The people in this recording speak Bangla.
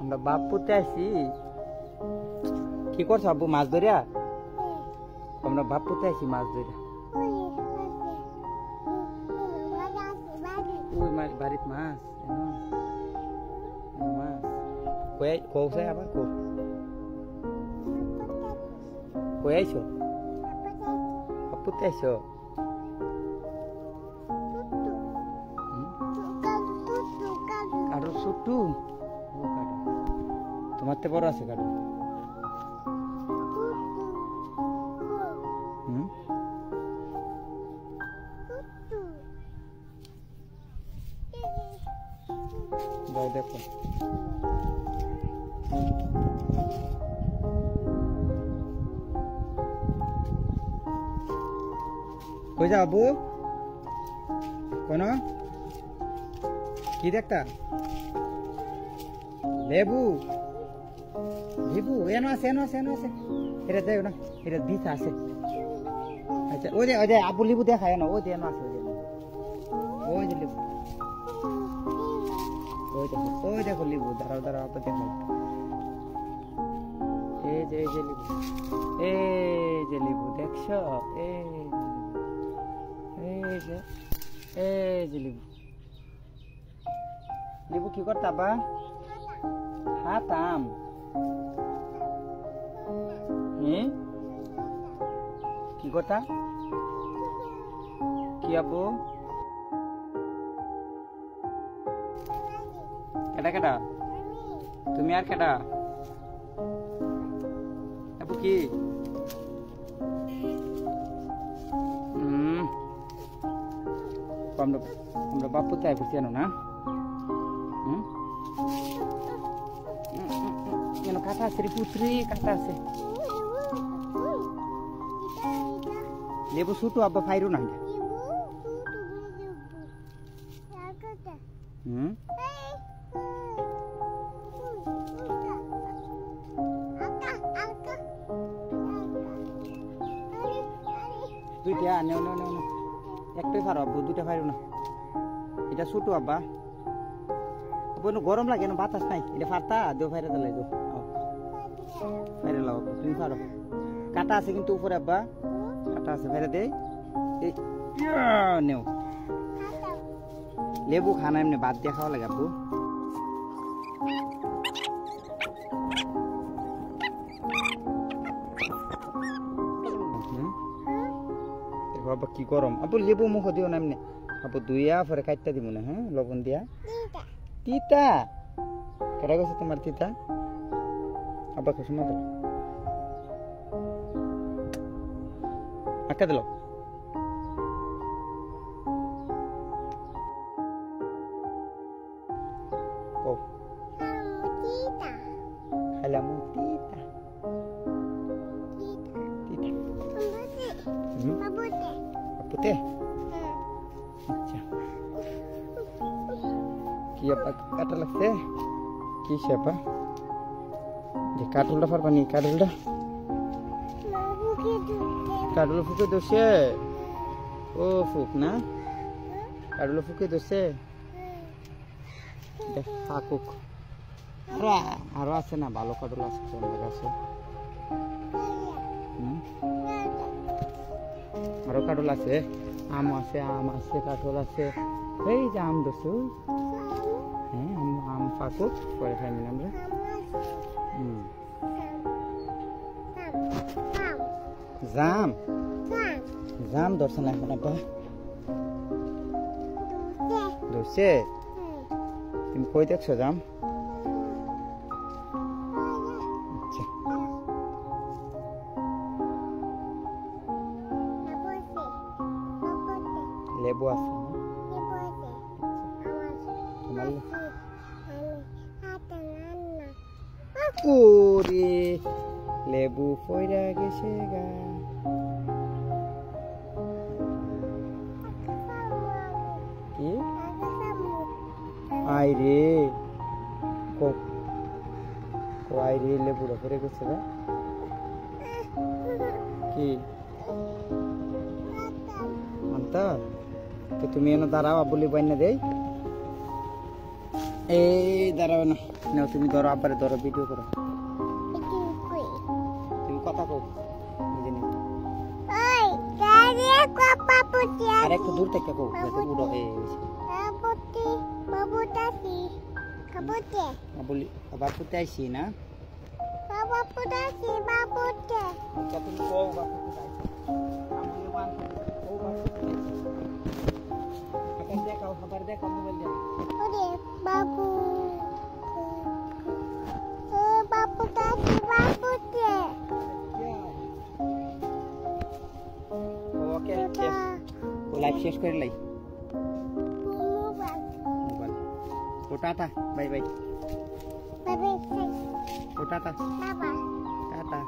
আমরা বাপুতে আছি। কি করছো আব্বু? মাছ ধরিয়া? আমরা বাপুতে আছি মাছ ধরিয়া। ওই বাড়িত মাছ মাছ কৌছে আবার কই আইছো? বাপুতে আইছো? কারো ছোট্টু তোমার তে বড় আছে কারো? দেখো কই যাও আব্বু? কোন কি দেখতা? লেবু লেবু এনো আছে এটা দেও না, এটা দিতে আছে। আচ্ছা ওই যে আব্বু লেবু দেখায় না, ওই যে এনো আছে, ওই যে লেবু, ওই দেখো লেবু। দাঁড়াও আপনি দেখো, এই যে লেবু দেখছো? এই যে লেবু কি করতা বা? হাতাম। কি কথা? কি আব্বু? কেটা তুমি আর কেটা আব্বু? কি আমরা বাপুতে আই পড়ছি না? কাটা আছে রে পুত্রি, কাটা আছে। লেবু ছোট আব্বা ফাইরো না। দুইটা নেও, একটাই ফারো আব্বু, দুইটা ফাইরো না। এটা ছোট আব্বা, গরম লাগে না, বাতাস নাই। এটা ফারতা দেও, ফাইরে দিলাই দেও, ফাইরে লাও তুমি ফারো। কাটা আছে কিন্তু উপরে আব্বা, কাটা আছে, ফাইরে দে। নেও লেবু খানা এমনি বাদ দিয়ে খাওয়া লাগে আব্বু। বাবা কি গরম আব্বু, লেবু মুখ দিও না এমনি আব্বু, দুইয়া পরে কাটটা দিব না। হ্যাঁ লবণ দিয়া। তিতা কেটা গেছে তোমার তিতা? আব্বা খুশি মতো আটকা দিল। খাইলাম তিতা বাপুতে। আচ্ছা কি আব্বা কাটা লাগছে? কি আব্বা? যে কাটুলটা পারবানি? কাটুলটা ফুকে দোষে? ও ফুক না, কাটুলা ফুকে দোষে। দেখ ফাকুক আরো আছে না, ভালো কাটুল আছে, আছে আরো কাটুল আছে, আম আছে, কাটুল আছে। এই যে আম দোষ, হ্যাঁ আম ফাকুক পরে খাইনি আমরা। জাম ধরছে না এখন আব্বা? ধরছে? তুমি কই দেখছো জাম? আচ্ছা লেবু আছে না? ওরে লেবু পয়রা গেছে গা। কি আই রে আই রে লেবুটা পরে গেছে গা। কি আনতা? তো তুমি এনে দাঁড়াও, আব্বু লেবু এনে দেই। এই দাঁড়াও না, নাও তুমি ধরো, আব্বারে ধরো, ভিডিও করো। তুমি কথা কও, নিজে নিজে। আর একটু দূর থেকে কও, যাতে উড়ো। বাপুতে আইসি না? আচ্ছা তুমি কও বাপুতে আইসি। আমি ওয়ান কও বাপুতে আইসি। এখন দেখাও, খাবার দেখাও, মোবাইল দাও। বাবু ওকে শেষ, ও লাইভ শেষ করে লাই। মোবাইল ও টাটা, বাই বাই। ও টাটা, টাটা।